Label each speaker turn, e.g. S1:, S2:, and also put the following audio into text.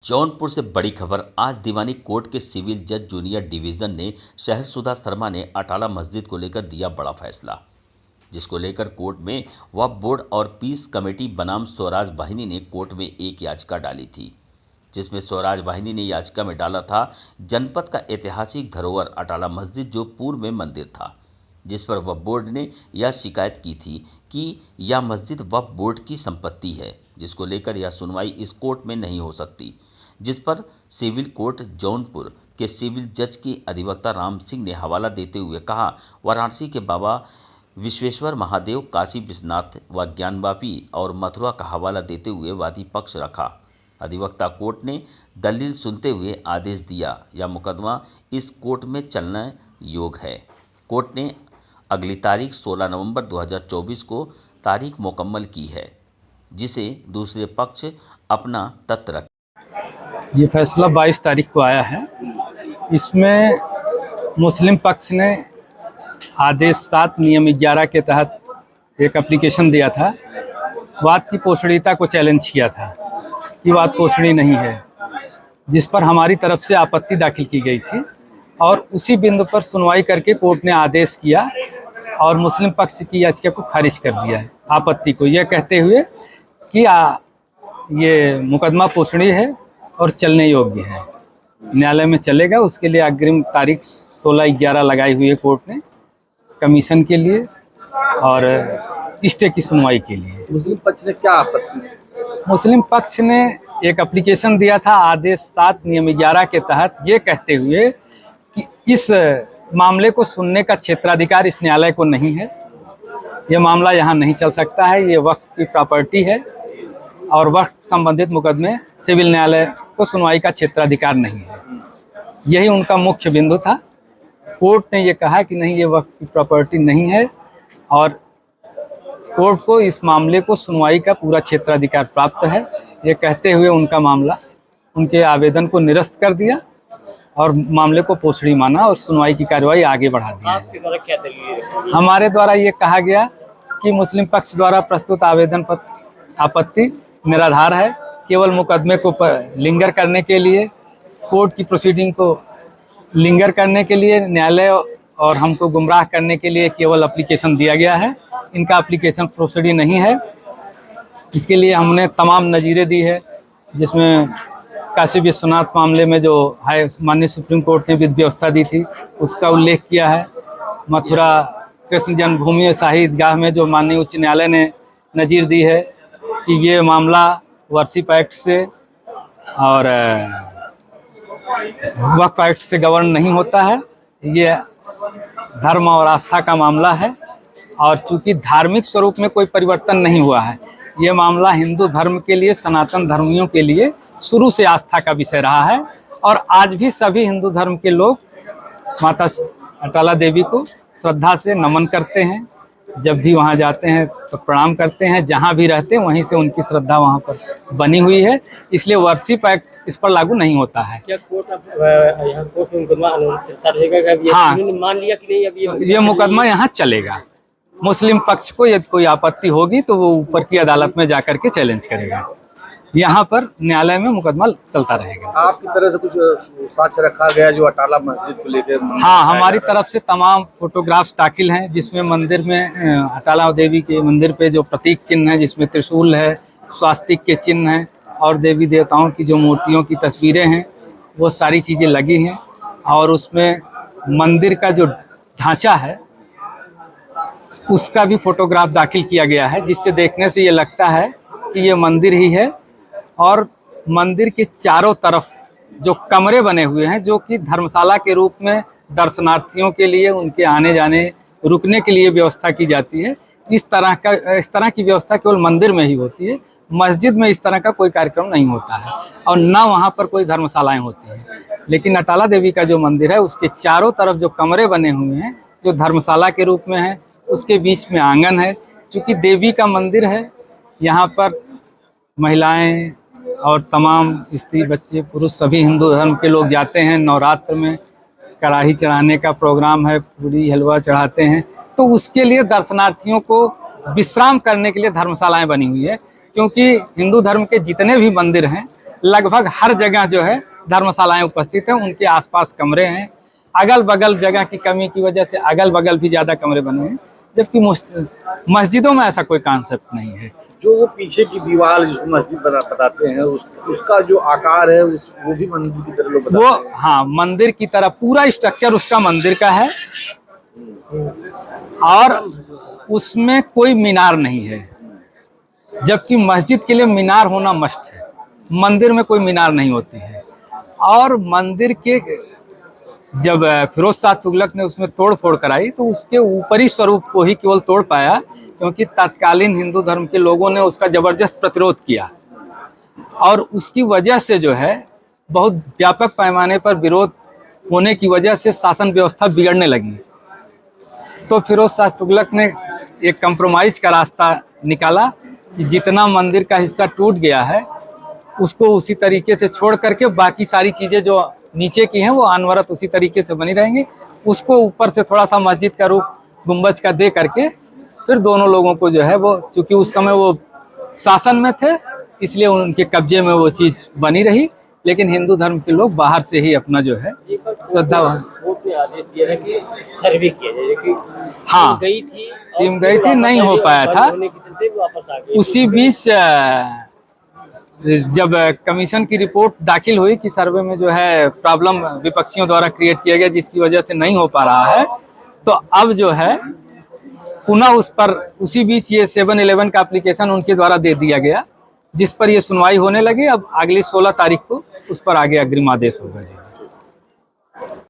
S1: जौनपुर से बड़ी खबर। आज दीवानी कोर्ट के सिविल जज जूनियर डिवीजन ने शहरसुधा शर्मा ने अटाला मस्जिद को लेकर दिया बड़ा फैसला, जिसको लेकर कोर्ट में वक्फ बोर्ड और पीस कमेटी बनाम स्वराज वाहिनी ने कोर्ट में एक याचिका डाली थी, जिसमें स्वराज वाहिनी ने याचिका में डाला था जनपद का ऐतिहासिक धरोहर अटाला मस्जिद जो पूर्व में मंदिर था, जिस पर वक्फ बोर्ड ने यह शिकायत की थी कि यह मस्जिद वक्फ बोर्ड की संपत्ति है, जिसको लेकर यह सुनवाई इस कोर्ट में नहीं हो सकती, जिस पर सिविल कोर्ट जौनपुर के सिविल जज की अधिवक्ता राम सिंह ने हवाला देते हुए कहा, वाराणसी के बाबा विश्वेश्वर महादेव, काशी विश्वनाथ व ज्ञानवापी और मथुरा का हवाला देते हुए वादी पक्ष रखा। अधिवक्ता कोर्ट ने दलील सुनते हुए आदेश दिया, यह मुकदमा इस कोर्ट में चलने योग्य है। कोर्ट ने अगली तारीख 16 नवंबर 2024 को तारीख मुकम्मल की है, जिसे दूसरे पक्ष अपना तथ्य रखे।
S2: ये फैसला 22 तारीख को आया है। इसमें मुस्लिम पक्ष ने आदेश 7 नियम 11 के तहत एक एप्लीकेशन दिया था। वाद की पोषणीयता को चैलेंज किया था कि वाद पोषणी नहीं है, जिस पर हमारी तरफ से आपत्ति दाखिल की गई थी और उसी बिंदु पर सुनवाई करके कोर्ट ने आदेश किया और मुस्लिम पक्ष की याचिका को खारिज कर दिया है, आपत्ति को, यह कहते हुए कि ये मुकदमा पोषणीय है और चलने योग्य है, न्यायालय में चलेगा। उसके लिए अग्रिम तारीख 16/11 लगाई हुई है कोर्ट ने कमीशन के लिए और स्टे की सुनवाई के लिए।
S3: मुस्लिम पक्ष ने क्या आपत्ति?
S2: मुस्लिम पक्ष ने एक एप्लीकेशन दिया था आदेश 7 नियम 11 के तहत, ये कहते हुए कि इस मामले को सुनने का क्षेत्राधिकार इस न्यायालय को नहीं है, ये मामला यहाँ नहीं चल सकता है, ये वक्फ की प्रॉपर्टी है और वक्फ संबंधित मुकदमे सिविल न्यायालय को सुनवाई का क्षेत्राधिकार नहीं है। यही उनका मुख्य बिंदु था। कोर्ट ने ये कहा कि नहीं, ये वक्फ की प्रॉपर्टी नहीं है और कोर्ट को इस मामले को सुनवाई का पूरा क्षेत्राधिकार प्राप्त है। ये कहते हुए उनका मामला, उनके आवेदन को निरस्त कर दिया और मामले को पोषणी माना और सुनवाई की कार्रवाई आगे बढ़ा दी।
S3: आपके द्वारा क्या दलील है?
S2: हमारे द्वारा ये कहा गया कि मुस्लिम पक्ष द्वारा प्रस्तुत आवेदन पर आपत्ति निराधार है, केवल मुकदमे को लिंगर करने के लिए, कोर्ट की प्रोसीडिंग को लिंगर करने के लिए, न्यायालय और हमको गुमराह करने के लिए केवल एप्लीकेशन दिया गया है। इनका एप्लीकेशन प्रोसीडिंग नहीं है। इसके लिए हमने तमाम नज़ीरें दी है, जिसमें काशी विश्वनाथ मामले में जो माननीय सुप्रीम कोर्ट ने विधि व्यवस्था दी थी उसका उल्लेख किया है। मथुरा कृष्ण जन्मभूमि शाही ईदगाह में जो माननीय उच्च न्यायालय ने नज़ीर दी है कि ये मामला वर्शिप एक्ट से और वक्फ एक्ट से गवर्न नहीं होता है, ये धर्म और आस्था का मामला है और चूंकि धार्मिक स्वरूप में कोई परिवर्तन नहीं हुआ है, ये मामला हिंदू धर्म के लिए, सनातन धर्मियों के लिए शुरू से आस्था का विषय रहा है और आज भी सभी हिंदू धर्म के लोग माता अटाला देवी को श्रद्धा से नमन करते हैं। जब भी वहाँ जाते हैं तो प्रणाम करते हैं, जहाँ भी रहते हैं वहीं से उनकी श्रद्धा वहाँ पर बनी हुई है, इसलिए वर्शिप एक्ट इस पर लागू नहीं होता है।
S3: क्या कोर्ट यहाँ कोर्ट में मुकदमा चलता रहेगा?
S2: हाँ,
S3: मान लिया कि नहीं अब
S2: ये मुकदमा यहाँ चलेगा। मुस्लिम पक्ष को यदि कोई आपत्ति होगी तो वो ऊपर की अदालत में जाकर के चैलेंज करेगा, यहाँ पर न्यायालय में मुकदमा चलता रहेगा।
S3: आपकी तरफ से कुछ साक्ष्य रखा गया जो अटाला मस्जिद को लेकर?
S2: हाँ, हमारी तरफ से तमाम फोटोग्राफ्स दाखिल हैं, जिसमें मंदिर में अटाला देवी के मंदिर पे जो प्रतीक चिन्ह है, जिसमें त्रिशूल है, स्वास्तिक के चिन्ह हैं और देवी देवताओं की जो मूर्तियों की तस्वीरें हैं, वो सारी चीज़ें लगी हैं और उसमें मंदिर का जो ढांचा है उसका भी फोटोग्राफ दाखिल किया गया है, जिससे देखने से ये लगता है कि ये मंदिर ही है और मंदिर के चारों तरफ जो कमरे बने हुए हैं, जो कि धर्मशाला के रूप में दर्शनार्थियों के लिए, उनके आने जाने रुकने के लिए व्यवस्था की जाती है, इस तरह की व्यवस्था केवल मंदिर में ही होती है। मस्जिद में इस तरह का कोई कार्यक्रम नहीं होता है और ना वहाँ पर कोई धर्मशालाएं होती हैं। लेकिन अटाला देवी का जो मंदिर है उसके चारों तरफ जो कमरे बने हुए हैं, जो धर्मशाला के रूप में है, उसके बीच में आंगन है। चूँकि देवी का मंदिर है, यहाँ पर महिलाएं और तमाम स्त्री, बच्चे, पुरुष सभी हिंदू धर्म के लोग जाते हैं। नवरात्र में कड़ाही चढ़ाने का प्रोग्राम है, पूरी हलवा चढ़ाते हैं, तो उसके लिए दर्शनार्थियों को विश्राम करने के लिए धर्मशालाएं बनी हुई है। क्योंकि हिंदू धर्म के जितने भी मंदिर हैं लगभग हर जगह जो है धर्मशालाएं उपस्थित हैं, उनके आसपास कमरे हैं। अगल बगल जगह की कमी की वजह से अगल बगल भी ज़्यादा कमरे बने हैं, जबकि मस्जिदों में ऐसा कोई कॉन्सेप्ट नहीं है।
S3: जो वो पीछे की दीवार जिसको मस्जिद बताते हैं, उसका जो आकार है वो भी मंदिर की तरह लोग बताते
S2: वो
S3: हैं।
S2: हाँ, मंदिर की तरह पूरा स्ट्रक्चर उसका मंदिर का है, और उसमें कोई मीनार नहीं है, जबकि मस्जिद के लिए मीनार होना मस्ट है। मंदिर में कोई मीनार नहीं होती है। और मंदिर के जब फिरोज शाह तुगलक ने उसमें तोड़ फोड़ कराई तो उसके ऊपरी स्वरूप को ही केवल तोड़ पाया, क्योंकि तत्कालीन हिंदू धर्म के लोगों ने उसका जबरदस्त प्रतिरोध किया, और उसकी वजह से जो है बहुत व्यापक पैमाने पर विरोध होने की वजह से शासन व्यवस्था बिगड़ने लगी। तो फिरोज शाह तुगलक ने एक कंप्रोमाइज का रास्ता निकाला कि जितना मंदिर का हिस्सा टूट गया है उसको उसी तरीके से छोड़ करके बाकी सारी चीज़ें जो नीचे की हैं वो अनवरत उसी तरीके से बनी रहेंगी। उसको ऊपर से थोड़ा सा मस्जिद का रूप गुंबज का दे करके फिर दोनों लोगों को जो है वो, चूँकि उस समय वो शासन में थे इसलिए उनके कब्जे में वो चीज़ बनी रही, लेकिन हिंदू धर्म के लोग बाहर से ही अपना जो है श्रद्धा
S4: सर्वे किया जाए कि
S2: हाँ
S4: टीम
S2: गई थी, नहीं हो पाया था। उसी बीच जब कमीशन की रिपोर्ट दाखिल हुई कि सर्वे में जो है प्रॉब्लम विपक्षियों द्वारा क्रिएट किया गया जिसकी वजह से नहीं हो पा रहा है, तो अब जो है पुनः उस पर उसी बीच ये 7-11 का एप्लीकेशन उनके द्वारा दे दिया गया, जिस पर ये सुनवाई होने लगी। अब अगली 16 तारीख को उस पर आगे अग्रिम आदेश होगा जी।